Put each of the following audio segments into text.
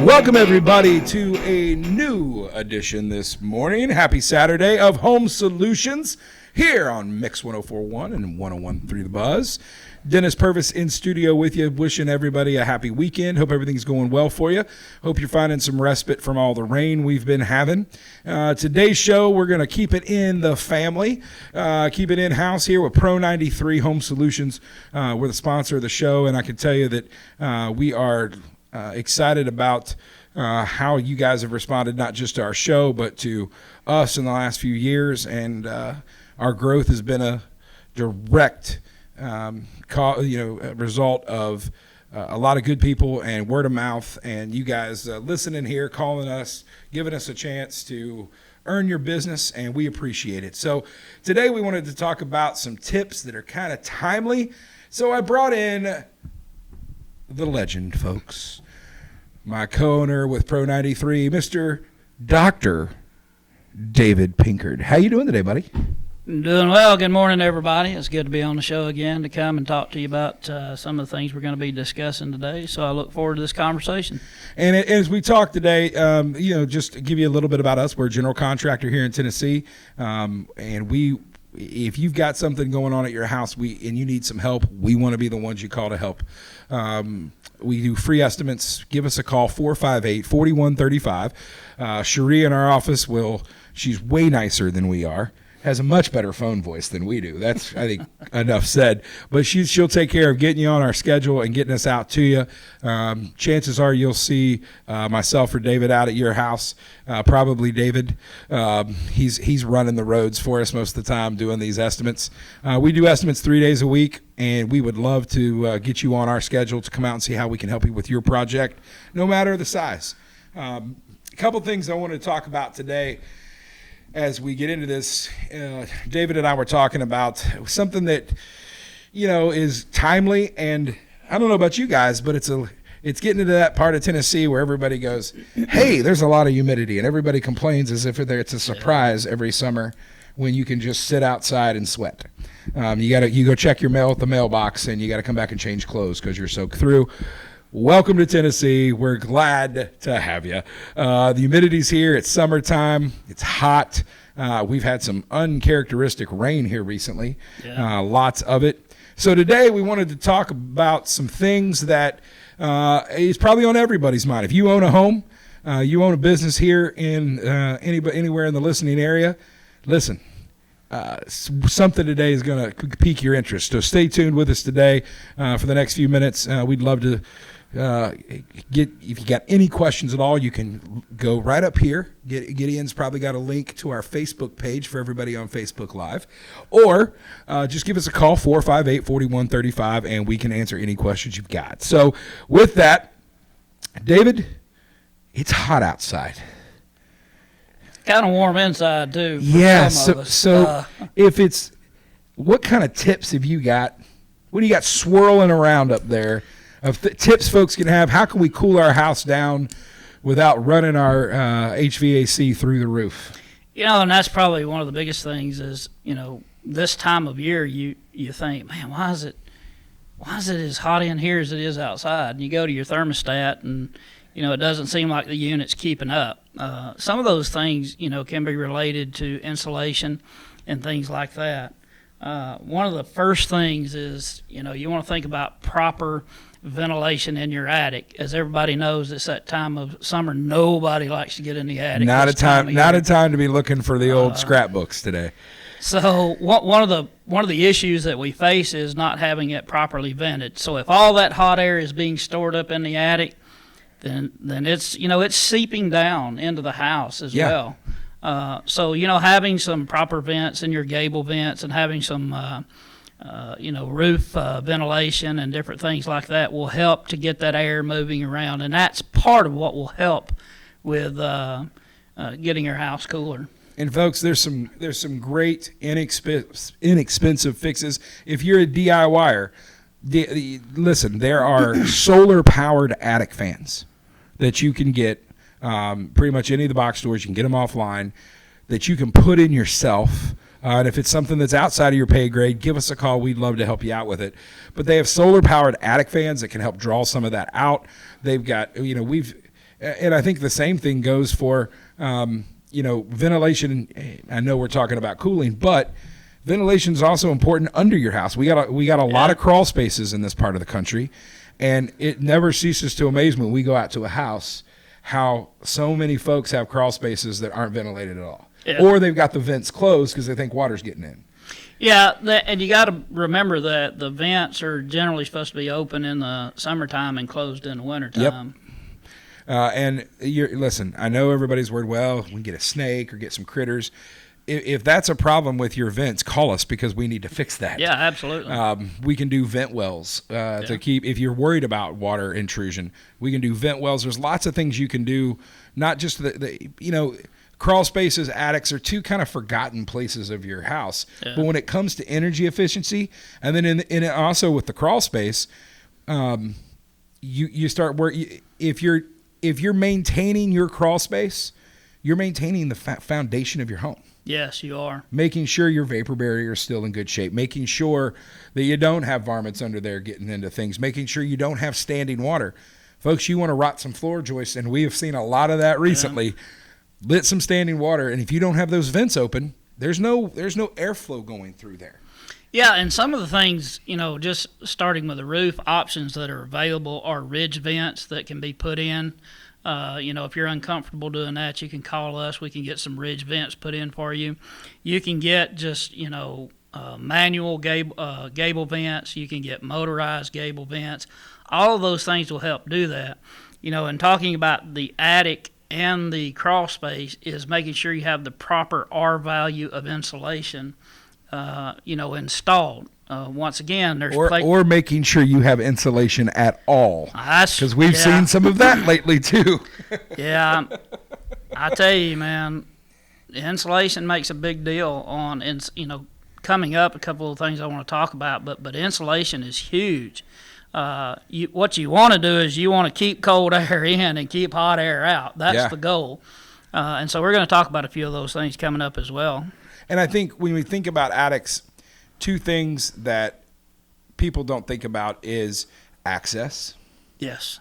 Welcome, everybody, to a new edition this morning. Happy Saturday of Home Solutions here on Mix 104.1 and 101.3 The Buzz. Dennis Purvis in studio with you, wishing everybody a happy weekend. Hope everything's going well for you. Hope you're finding some respite from all the rain we've been having. Today's show, we're going to keep it in the family, keep it in-house here with Pro 93 Home Solutions. We're the sponsor of the show, and I can tell you that we are excited about how you guys have responded, not just to our show, but to us in the last few years. And our growth has been a direct result of a lot of good people and word of mouth, and you guys listening here, calling us, giving us a chance to earn your business, and we appreciate it. So today we wanted to talk about some tips that are kind of timely. So I brought in the legend, folks. My co-owner with Pro 93, Mr. Dr. David Pinkard. How you doing today, buddy? Doing well. Good morning, everybody. It's good to be on the show again to come and talk to you about some of the things we're going to be discussing today. So I look forward to this conversation. And as we talk today, just to give you a little bit about us, we're a general contractor here in Tennessee, and if you've got something going on at your house and you need some help, we want to be the ones you call to help. We do free estimates. Give us a call, 458-4135. Cherie in our office she's way nicer than we are, has a much better phone voice than we do. That's, I think, enough said. But she'll take care of getting you on our schedule and getting us out to you. Chances are you'll see myself or David out at your house. Probably David. He's running the roads for us most of the time doing these estimates. We do estimates 3 days a week, and we would love to get you on our schedule to come out and see how we can help you with your project, no matter the size. A couple things I want to talk about today. As we get into this, David and I were talking about something that, is timely, and I don't know about you guys, but it's getting into that part of Tennessee where everybody goes, hey, there's a lot of humidity, and everybody complains as if it's a surprise every summer when you can just sit outside and sweat. You go check your mail at the mailbox, and you got to come back and change clothes because you're soaked through. Welcome to Tennessee. We're glad to have you. The humidity's here. It's summertime. It's hot. We've had some uncharacteristic rain here recently, lots of it. So today we wanted to talk about some things that is probably on everybody's mind. If you own a home, you own a business here in anywhere in the listening area, listen. Something today is going to pique your interest. So stay tuned with us today for the next few minutes. We'd love to if you got any questions at all, you can go right up here. Gideon's probably got a link to our Facebook page for everybody on Facebook Live. Or just give us a call, 458-4135, and we can answer any questions you've got. So with that, David, it's hot outside. Kind of warm inside, too. Yeah, if it's, what kind of tips have you got? What do you got swirling around up there of tips folks can have? How can we cool our house down without running our HVAC through the roof? And that's probably one of the biggest things is, this time of year you think, man, why is it as hot in here as it is outside? And you go to your thermostat and, it doesn't seem like the unit's keeping up. Some of those things, can be related to insulation and things like that. One of the first things is, you want to think about proper ventilation in your attic. As everybody knows, it's that time of summer. Nobody likes to get in the attic. Not a time to be looking for the old scrapbooks today. So one of the issues that we face is not having it properly vented. So if all that hot air is being stored up in the attic, then it's it's seeping down into the house as well. So having some proper vents in your gable vents and having some roof ventilation and different things like that will help to get that air moving around, and that's part of what will help with getting your house cooler. And folks, there's some great inexpensive fixes. If you're a DIYer, listen, there are solar-powered attic fans that you can get pretty much any of the box stores. You can get them offline that you can put in yourself. And if it's something that's outside of your pay grade, give us a call. We'd love to help you out with it. But they have solar-powered attic fans that can help draw some of that out. They've got, And I think the same thing goes for, ventilation. I know we're talking about cooling, but ventilation is also important under your house. We got a lot of crawl spaces in this part of the country, and it never ceases to amaze me when we go out to a house how so many folks have crawl spaces that aren't ventilated at all. Yeah. Or they've got the vents closed because they think water's getting in. Yeah, and you got to remember that the vents are generally supposed to be open in the summertime and closed in the wintertime. Yep. And listen, I know everybody's worried, well, we can get a snake or get some critters. If that's a problem with your vents, call us because we need to fix that. Yeah, absolutely. We can do vent wells to keep, if you're worried about water intrusion, we can do vent wells. There's lots of things you can do, not just crawl spaces, attics are two kind of forgotten places of your house. Yeah. But when it comes to energy efficiency, and then in also with the crawl space, you start if you're maintaining your crawl space, you're maintaining the foundation of your home. Yes, you are. Making sure your vapor barrier is still in good shape. Making sure that you don't have varmints under there getting into things. Making sure you don't have standing water. Folks, you want to rot some floor joists, and we have seen a lot of that recently. Yeah. Lit some standing water, and if you don't have those vents open, there's no airflow going through there. Yeah, and some of the things, just starting with the roof, options that are available are ridge vents that can be put in. If you're uncomfortable doing that, you can call us. We can get some ridge vents put in for you. You can get just, manual gable vents. You can get motorized gable vents. All of those things will help do that. And talking about the attic and the crawl space is making sure you have the proper R value of insulation, installed. Once again, there's or making sure you have insulation at all, because we've seen some of that lately too. Yeah, I tell you, man, insulation makes a big deal on, coming up. A couple of things I want to talk about, but insulation is huge. What you want to do is you want to keep cold air in and keep hot air out. That's the goal. And so we're going to talk about a few of those things coming up as well. And I think when we think about attics, two things that people don't think about is access. Yes.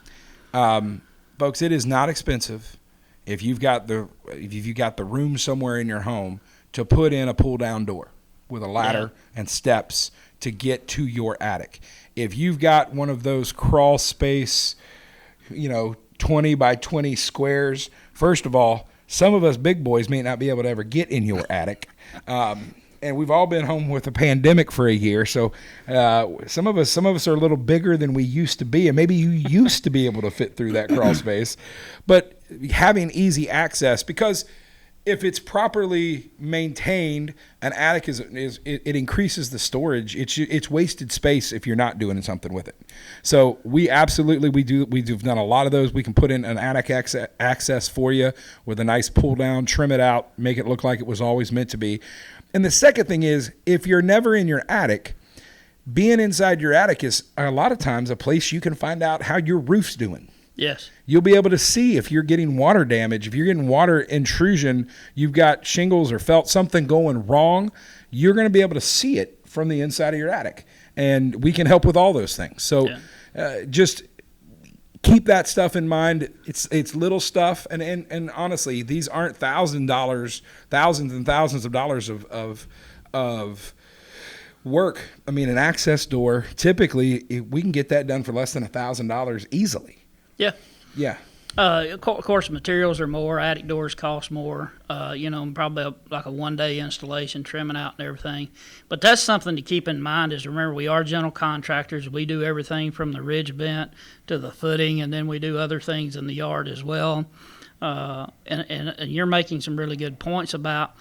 Folks, it is not expensive if you've got the room somewhere in your home to put in a pull-down door with a ladder and steps to get to your attic. If you've got one of those crawl space, 20 by 20 squares, first of all, some of us big boys may not be able to ever get in your attic. And we've all been home with a pandemic for a year. So some of us are a little bigger than we used to be. And maybe you used to be able to fit through that crawl space. But having easy access, because if it's properly maintained, an attic it increases the storage. It's wasted space if you're not doing something with it. So we've done a lot of those. We can put in an attic access for you with a nice pull down, trim it out, make it look like it was always meant to be. And the second thing is, if you're never in your attic, being inside your attic is a lot of times a place you can find out how your roof's doing. Yes. You'll be able to see if you're getting water damage, if you're getting water intrusion, you've got shingles or felt something going wrong, you're going to be able to see it from the inside of your attic. And we can help with all those things. So just keep that stuff in mind. It's little stuff. And honestly, these aren't thousands and thousands of dollars of work. I mean, an access door, typically we can get that done for less than $1,000 easily. Yeah. Yeah. Of course, materials are more. Attic doors cost more. Probably like a one-day installation, trimming out and everything. But that's something to keep in mind. Is remember, we are general contractors. We do everything from the ridge vent to the footing, and then we do other things in the yard as well. And you're making some really good points about,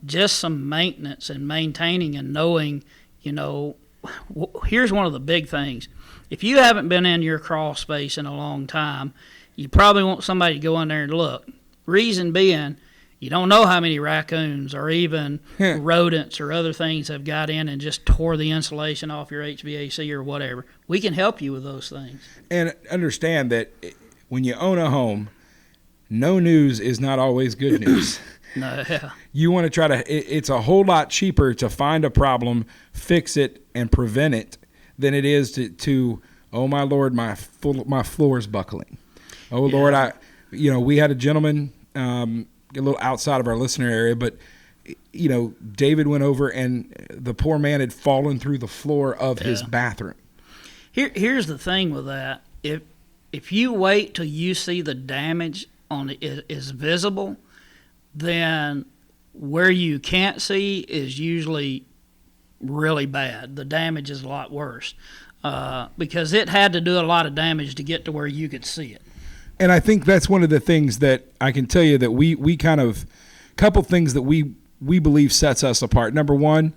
just some maintenance and maintaining and knowing. Here's one of the big things. If you haven't been in your crawl space in a long time, you probably want somebody to go in there and look. Reason being, you don't know how many raccoons or even rodents or other things have got in and just tore the insulation off your HVAC or whatever. We can help you with those things. And understand that when you own a home, no news is not always good news. No, yeah. You want to it's a whole lot cheaper to find a problem, fix it, and prevent it than it is to oh my Lord, my floor's buckling. Oh Lord, we had a gentleman, a little outside of our listener area, but David went over and the poor man had fallen through the floor of his bathroom. Here's the thing with that. If you wait till you see the damage on it is visible, then where you can't see is usually really bad. The damage is a lot worse because it had to do a lot of damage to get to where you could see it. And I think that's one of the things that I can tell you that we kind of couple things that we believe sets us apart. Number one,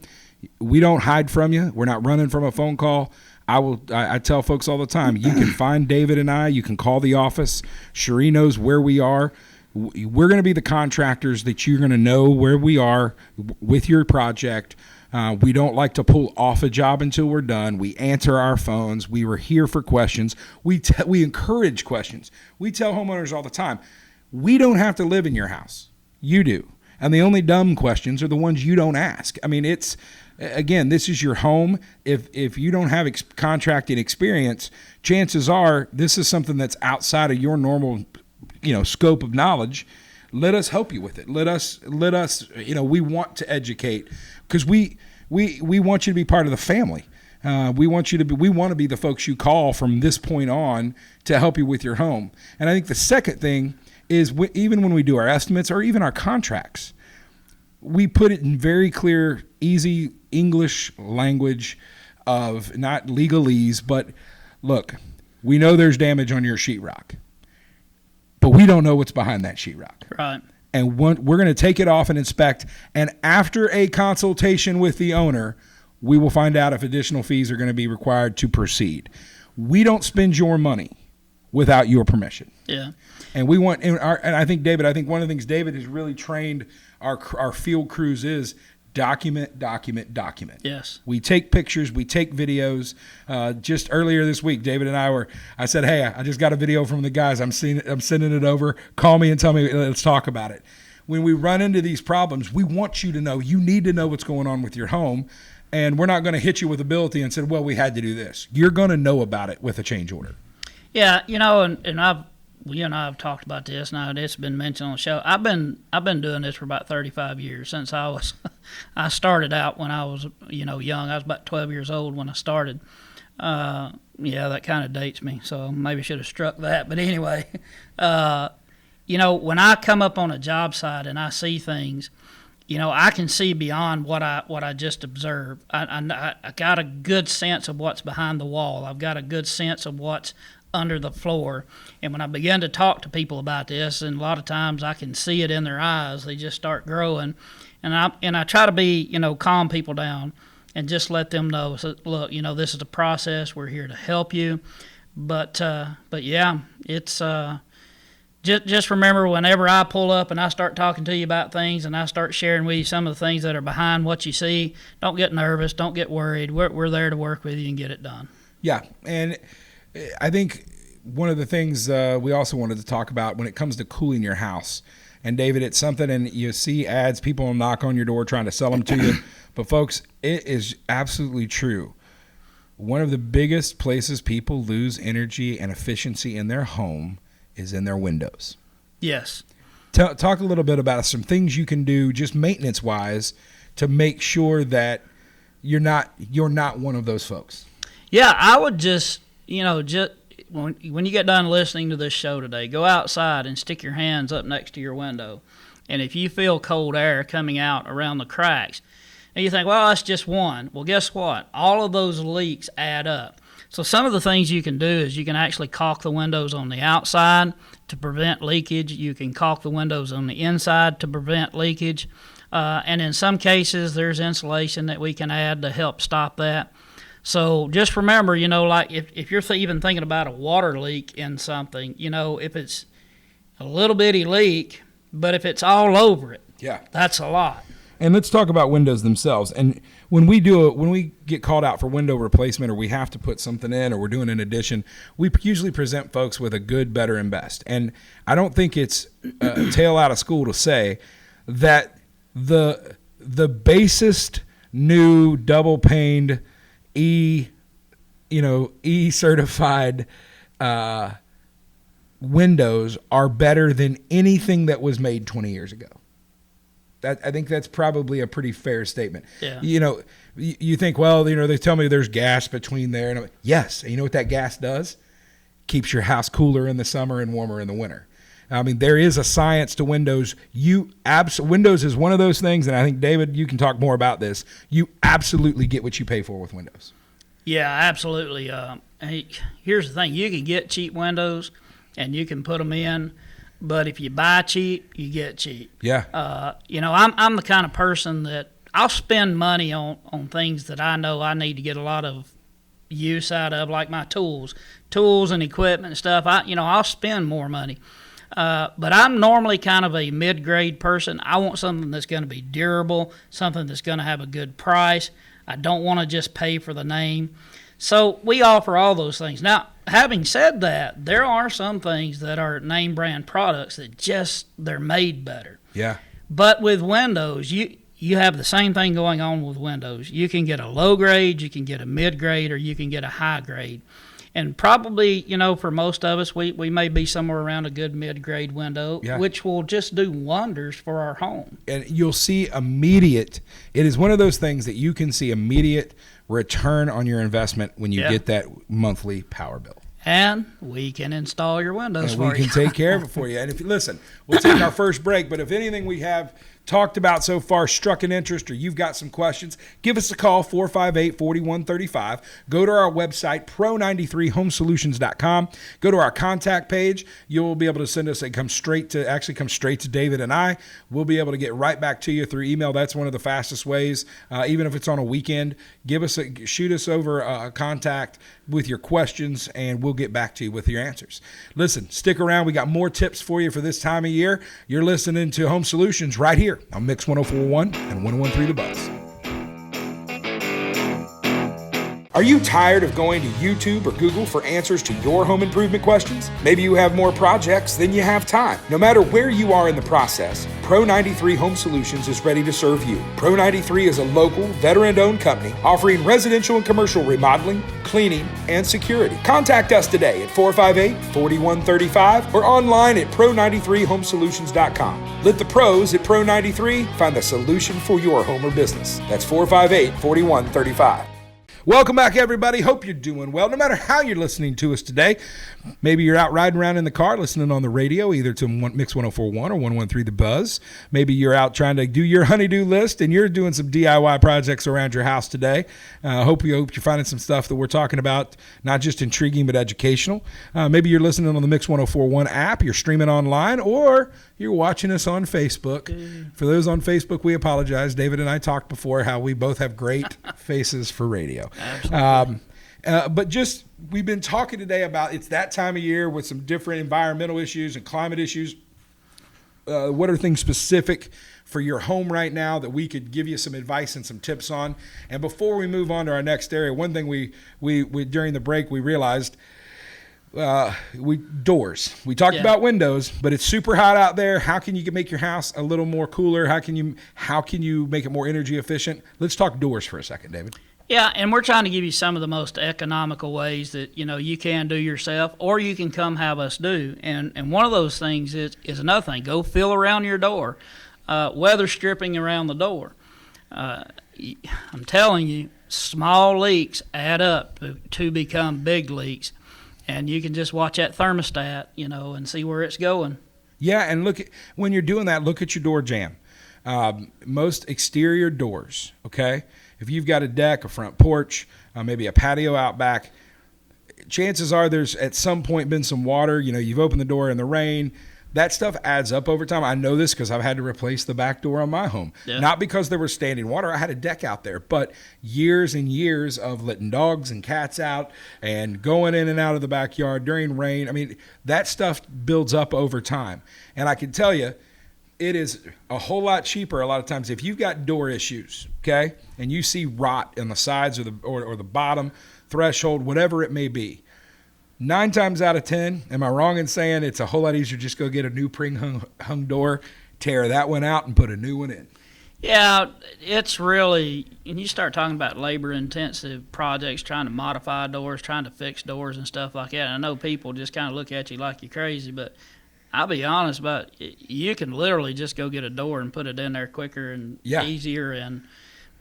we don't hide from you. We're not running from a phone call. I tell folks all the time, you can find David and I. You can call the office. Cherie knows where we are. We're going to be the contractors that you're going to know where we are with your project. We don't like to pull off a job until we're done. We answer our phones. We were here for questions. We encourage questions. We tell homeowners all the time, we don't have to live in your house. You do. And the only dumb questions are the ones you don't ask. I mean, again, this is your home. If you don't have contracting experience, chances are this is something that's outside of your normal, scope of knowledge. Let us help you with it. Let us. We want to educate because we want you to be part of the family. We want to be the folks you call from this point on to help you with your home. And I think the second thing is even when we do our estimates or even our contracts, we put it in very clear, easy English language of not legalese, but look, we know there's damage on your sheetrock, but we don't know what's behind that sheetrock. Right. And we're going to take it off and inspect, and after a consultation with the owner, we will find out if additional fees are going to be required to proceed. We don't spend your money without your permission. Yeah. And I think one of the things David has really trained our field crews is document. Yes. We take pictures, we take videos. Just earlier this week, David and I said, hey, I just got a video from the guys. I'm sending it over. Call me and tell me, let's talk about it. When we run into these problems, we want you to know, you need to know what's going on with your home. And we're not going to hit you with a bill and say, well, we had to do this. You're going to know about it with a change order. Yeah, and you and I have talked about this now. It's been mentioned on the show. I've been doing this for about 35 years since I started out when I was young. I was about 12 years old when I started. Yeah, that kind of dates me, so maybe I should have struck that. But anyway, when I come up on a job site and I see things, I can see beyond what I just observed. I got a good sense of what's behind the wall. I've got a good sense of what's under the floor. And when I begin to talk to people about this, and a lot of times I can see it in their eyes, they just start growing. And I try to be, calm people down and just let them know, so, look, this is a process. We're here to help you. But yeah, it's just remember, whenever I pull up and I start talking to you about things and I start sharing with you some of the things that are behind what you see, don't get nervous, don't get worried. We're there to work with you and get it done. Yeah, and I think one of the things we also wanted to talk about when it comes to cooling your house, and David, it's something, and you see ads, people will knock on your door trying to sell them to you, but folks, it is absolutely true. One of the biggest places people lose energy and efficiency in their home is in their windows. Yes. Talk a little bit about some things you can do just maintenance-wise to make sure that you're not one of those folks. Yeah, I would just when you get done listening to this show today, go outside and stick your hands up next to your window. And if you feel cold air coming out around the cracks, and you think, well, that's just one. Well, guess what? All of those leaks add up. So some of the things you can do is you can actually caulk the windows on the outside to prevent leakage. You can caulk the windows on the inside to prevent leakage. And in some cases, there's insulation that we can add to help stop that. So just remember, like if you're even thinking about a water leak in something, if it's a little bitty leak, but if it's all over it, yeah, that's a lot. And let's talk about windows themselves. And when we get called out for window replacement, or we have to put something in, or we're doing an addition, we usually present folks with a good, better, and best. And I don't think it's a tale out of school to say that the basest new double paned E certified windows are better than anything that was made 20 years ago. I think that's probably a pretty fair statement. Yeah. You think, well, they tell me there's gas between there. And yes. And you know what that gas does? Keeps your house cooler in the summer and warmer in the winter. I mean, there is a science to windows. Windows is one of those things, and I think, David, you can talk more about this. You absolutely get what you pay for with windows. Yeah, absolutely. Here's the thing. You can get cheap windows, and you can put them in, but if you buy cheap, you get cheap. Yeah. I'm the kind of person that I'll spend money on things that I know I need to get a lot of use out of, like my tools and equipment and stuff. I'll spend more money. But I'm normally kind of a mid-grade person. I want something that's going to be durable, something that's going to have a good price. I don't want to just pay for the name. So we offer all those things. Now, having said that, there are some things that are name brand products that they're made better. Yeah. But with windows, you have the same thing going on with windows. You can get a low grade, you can get a mid grade, or you can get a high grade. And probably, for most of us, we may be somewhere around a good mid-grade window, which will just do wonders for our home. And you'll see it is one of those things that you can see immediate return on your investment when you get that monthly power bill. And we can install your windows for you. We can take care of it for you. And if you listen, we'll take our first break, but if anything we have talked about so far struck an interest or you've got some questions, give us a call, 458-4135. Go to our website, pro93homesolutions.com. Go to our contact page. You'll be able to send us, it comes straight to David and I. We'll be able to get right back to you through email. That's one of the fastest ways. Even if it's on a weekend, shoot us over a contact with your questions and we'll get back to you with your answers. Listen, stick around. We got more tips for you for this time of year. You're listening to Home Solutions right here on Mix 104.1 and 101.3 The Buzz. Are you tired of going to YouTube or Google for answers to your home improvement questions? Maybe you have more projects than you have time. No matter where you are in the process, Pro 93 Home Solutions is ready to serve you. Pro 93 is a local, veteran-owned company offering residential and commercial remodeling, cleaning, and security. Contact us today at 458-4135 or online at pro93homesolutions.com. Let the pros at Pro 93 find the solution for your home or business. That's 458-4135. Welcome back, everybody. Hope you're doing well. No matter how you're listening to us today, maybe you're out riding around in the car listening on the radio, either to Mix 104.1 or 101.3 The Buzz. Maybe you're out trying to do your honey-do list and you're doing some DIY projects around your house today. Hope you're finding some stuff that we're talking about, not just intriguing but educational. Maybe you're listening on the Mix 104.1 app, you're streaming online, or you're watching us on Facebook. For those on Facebook, we apologize. David and I talked before how we both have great faces for radio. Absolutely. But we've been talking today about it's that time of year with some different environmental issues and climate issues. What are things specific for your home right now that we could give you some advice and some tips on? And before we move on to our next area, one thing we during the break we realized doors. We talked about windows, but it's super hot out there. How can you make your house a little more cooler? How can you make it more energy efficient? Let's talk doors for a second, David. Yeah, and we're trying to give you some of the most economical ways that you can do yourself, or you can come have us do. And one of those things is another thing. Go fill around your door, weather stripping around the door. I'm telling you, small leaks add up to become big leaks, and you can just watch that thermostat, and see where it's going. Yeah, and when you're doing that, look at your door jamb. Most exterior doors, okay? If you've got a deck, a front porch, maybe a patio out back, chances are there's at some point been some water. You've opened the door in the rain. That stuff adds up over time. I know this because I've had to replace the back door on my home. Yeah. Not because there was standing water. I had a deck out there, but years and years of letting dogs and cats out and going in and out of the backyard during rain. I mean, that stuff builds up over time. And I can tell you, it is a whole lot cheaper a lot of times if you've got door issues, okay, and you see rot on the sides or the bottom threshold, whatever it may be. 9 times out of 10, am I wrong in saying it's a whole lot easier to just go get a new spring hung door, tear that one out, and put a new one in? Yeah, it's really, and you start talking about labor intensive projects, trying to modify doors, trying to fix doors and stuff like that. And I know people just kind of look at you like you're crazy, but I'll be honest about it, you can literally just go get a door and put it in there quicker and Yeah. easier and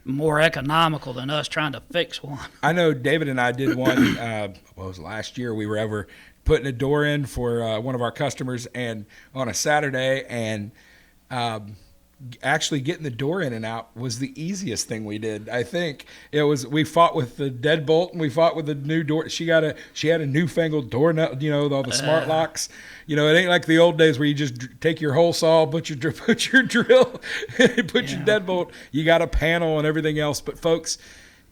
more economical than us trying to fix one. I know David and I did one, what was it, last year? We were ever putting a door in for one of our customers and on a Saturday, and actually getting the door in and out was the easiest thing we did. I think it was, we fought with the deadbolt and we fought with the new door. She had a newfangled door, with all the smart locks. It ain't like the old days where you just take your hole saw, put your drill, put your deadbolt. You got a panel and everything else. But folks,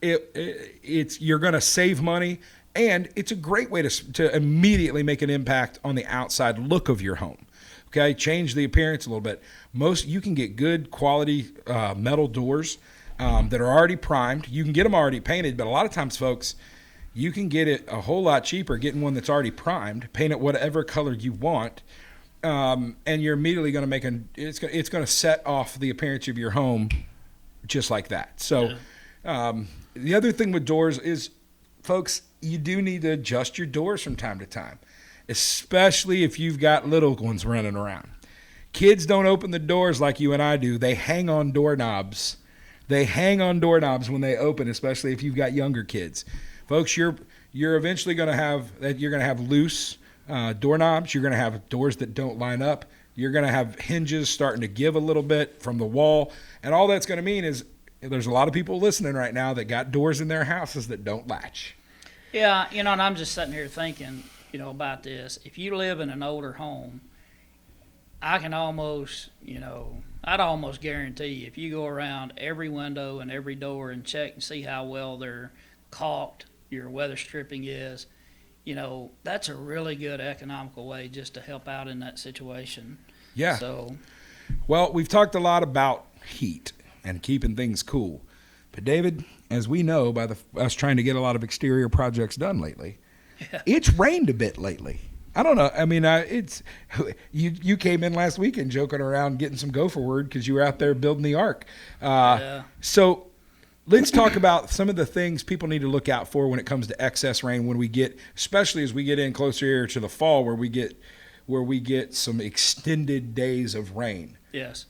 it's you're going to save money, and it's a great way to immediately make an impact on the outside look of your home. Okay, change the appearance a little bit. You can get good quality metal doors that are already primed. You can get them already painted, but a lot of times, folks, you can get it a whole lot cheaper getting one that's already primed, paint it whatever color you want, and you're immediately going to make it's going to set off the appearance of your home just like that. So the other thing with doors is, folks, you do need to adjust your doors from time to time, especially if you've got little ones running around. Kids don't open the doors like you and I do. They hang on doorknobs. They hang on doorknobs when they open, especially if you've got younger kids. Folks, you're eventually going to have loose doorknobs. You're going to have doors that don't line up. You're going to have hinges starting to give a little bit from the wall. And all that's going to mean is there's a lot of people listening right now that got doors in their houses that don't latch. Yeah, and I'm just sitting here thinking, about this. If you live in an older home, I can almost, I'd almost guarantee if you go around every window and every door and check and see how well they're caulked, your weather stripping is, that's a really good economical way just to help out in that situation. Yeah. So, well, we've talked a lot about heat and keeping things cool. But David, as we know by us trying to get a lot of exterior projects done lately, it's rained a bit lately. I don't know. I mean, you came in last weekend joking around getting some gopher word because you were out there building the ark. So let's talk about some of the things people need to look out for when it comes to excess rain especially as we get in closer here to the fall where we get some extended days of rain. Yes.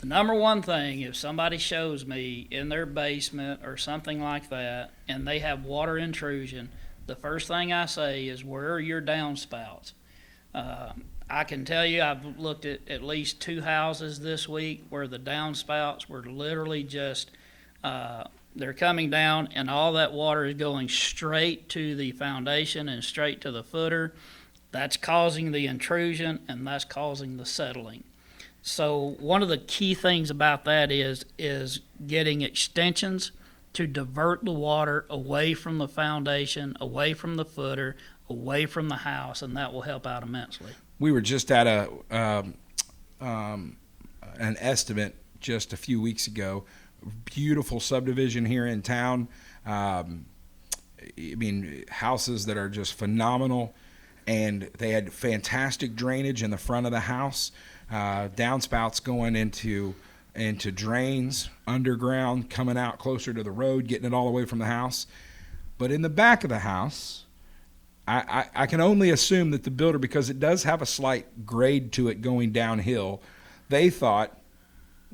The number one thing, if somebody shows me in their basement or something like that and they have water intrusion, the first thing I say is, where are your downspouts? I can tell you I've looked at least 2 houses this week where the downspouts were literally just, they're coming down and all that water is going straight to the foundation and straight to the footer. That's causing the intrusion and that's causing the settling. So one of the key things about that is getting extensions to divert the water away from the foundation, away from the footer, away from the house, and that will help out immensely. We were just at an estimate just a few weeks ago. Beautiful subdivision here in town. Houses that are just phenomenal, and they had fantastic drainage in the front of the house. Downspouts going into drains underground, coming out closer to the road, getting it all away from the house. But in the back of the house, I can only assume that the builder, because it does have a slight grade to it going downhill, they thought,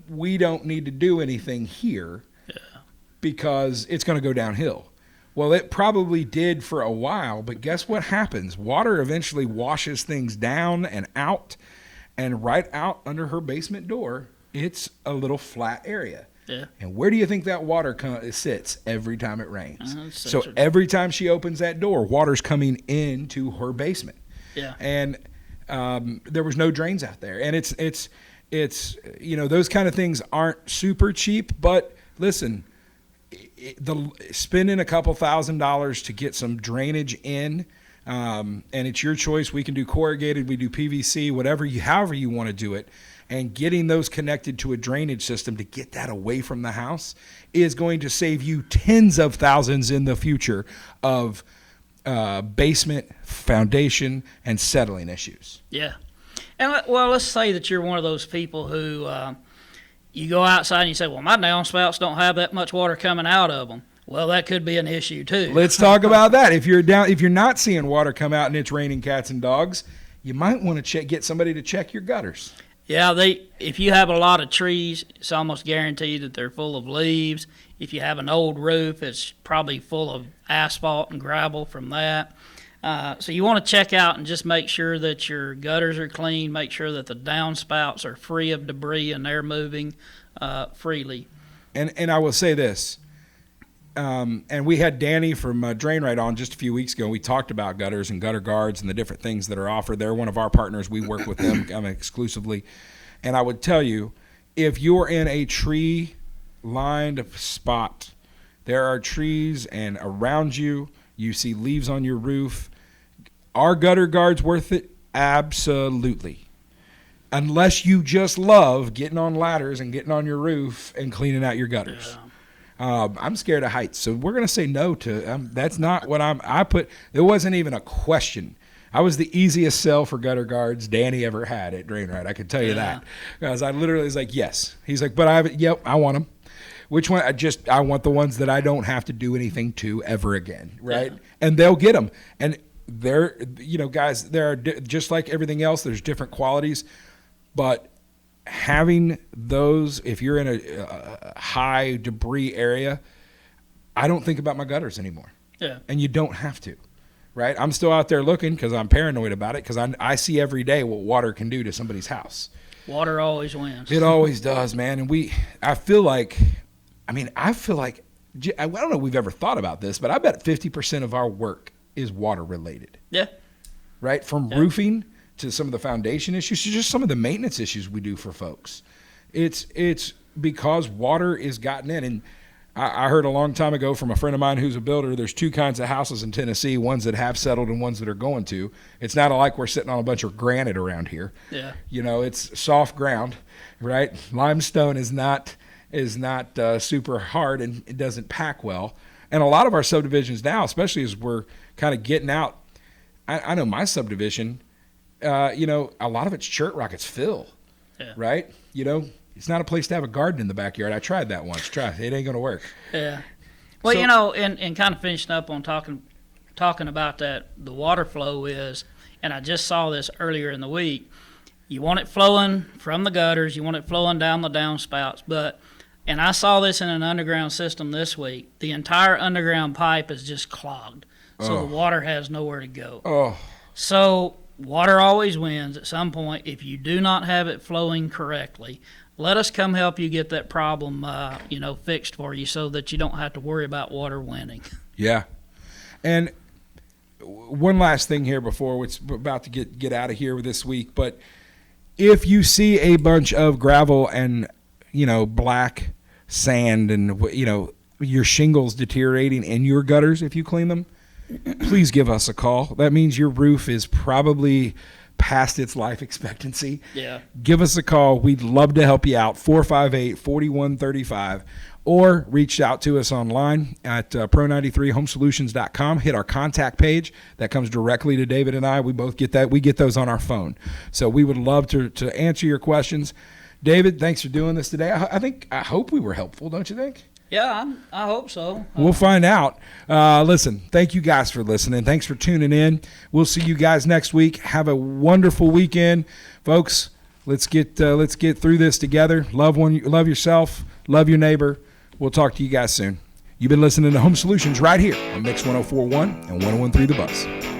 we don't need to do anything here because it's going to go downhill. Well, it probably did for a while, but guess what happens? Water eventually washes things down and out, and right out under her basement door, it's a little flat area. Yeah. And where do you think that water sits every time it rains? So every time she opens that door, water's coming into her basement. Yeah. And there was no drains out there. And it's those kind of things aren't super cheap, but listen, spending a couple $1,000s to get some drainage in, and it's your choice. We can do corrugated, we do PVC, however you want to do it. And getting those connected to a drainage system to get that away from the house is going to save you tens of thousands in the future of basement, foundation, and settling issues. Yeah. And, well, let's say that you're one of those people who, you go outside and you say, well, my downspouts don't have that much water coming out of them. Well, that could be an issue too. Let's talk about that. If you're not seeing water come out and it's raining cats and dogs, you might want to get somebody to check your gutters. Yeah, if you have a lot of trees, it's almost guaranteed that they're full of leaves. If you have an old roof, it's probably full of asphalt and gravel from that. So you want to check out and just make sure that your gutters are clean, make sure that the downspouts are free of debris and they're moving freely. And I will say this, and we had Danny from Drain Right on just a few weeks ago. We talked about gutters and gutter guards and the different things that are offered. They're one of our partners. We work with them exclusively. And I would tell you, if you're in a tree-lined spot, there are trees and around you, you see leaves on your roof. Are gutter guards worth it? Absolutely. Unless you just love getting on ladders and getting on your roof and cleaning out your gutters. Yeah. I'm scared of heights, so we're going to say no to that's not what I put. There wasn't even a question. I was the easiest sell for gutter guards Danny ever had at Drain Right. I can tell you that. Because I literally was like, yes. He's like, but I want them. Which one? I want the ones that I don't have to do anything to ever again, right? Yeah. And they'll get them. And they're, guys, there are just like everything else, there's different qualities. But having those, if you're in a high debris area, I don't think about my gutters anymore. Yeah. And you don't have to, right? I'm still out there looking because I'm paranoid about it because I see every day what water can do to somebody's house. Water always wins. It always does, man. And I feel like, I don't know if we've ever thought about this, but I bet 50% of our work is water related. Yeah. Right? From roofing to some of the foundation issues to just some of the maintenance issues we do for folks. It's because water is gotten in. And I heard a long time ago from a friend of mine who's a builder, there's two kinds of houses in Tennessee, ones that have settled and ones that are going to. It's not like we're sitting on a bunch of granite around here. Yeah. It's soft ground, right? Limestone is not super hard and it doesn't pack well. And a lot of our subdivisions now, especially as we're kind of getting out, I know my subdivision, a lot of it's chert rock, it's fill, right? It's not a place to have a garden in the backyard. I tried that once. It ain't going to work. Yeah. Well, and kind of finishing up on talking about that, the water flow is, and I just saw this earlier in the week, you want it flowing from the gutters, you want it flowing down the downspouts, and I saw this in an underground system this week. The entire underground pipe is just clogged, so the water has nowhere to go. Oh. So water always wins at some point. If you do not have it flowing correctly, let us come help you get that problem, fixed for you so that you don't have to worry about water winning. Yeah. And one last thing here before we're about to get out of here this week, but if you see a bunch of gravel and, black sand and, your shingles deteriorating in your gutters, if you clean them, please give us a call. That means your roof is probably past its life expectancy. Yeah. Give us a call. We'd love to help you out. 458-4135. Or reach out to us online at pro93homesolutions.com. Hit our contact page. That comes directly to David and I. We both get that. We get those on our phone. So we would love to answer your questions. David, thanks for doing this today. I hope we were helpful, don't you think? Yeah, I hope so. We'll find out. Listen, thank you guys for listening. Thanks for tuning in. We'll see you guys next week. Have a wonderful weekend, folks. Let's get through this together. Love yourself. Love your neighbor. We'll talk to you guys soon. You've been listening to Home Solutions right here on Mix 104.1 and 101.3 The Buzz.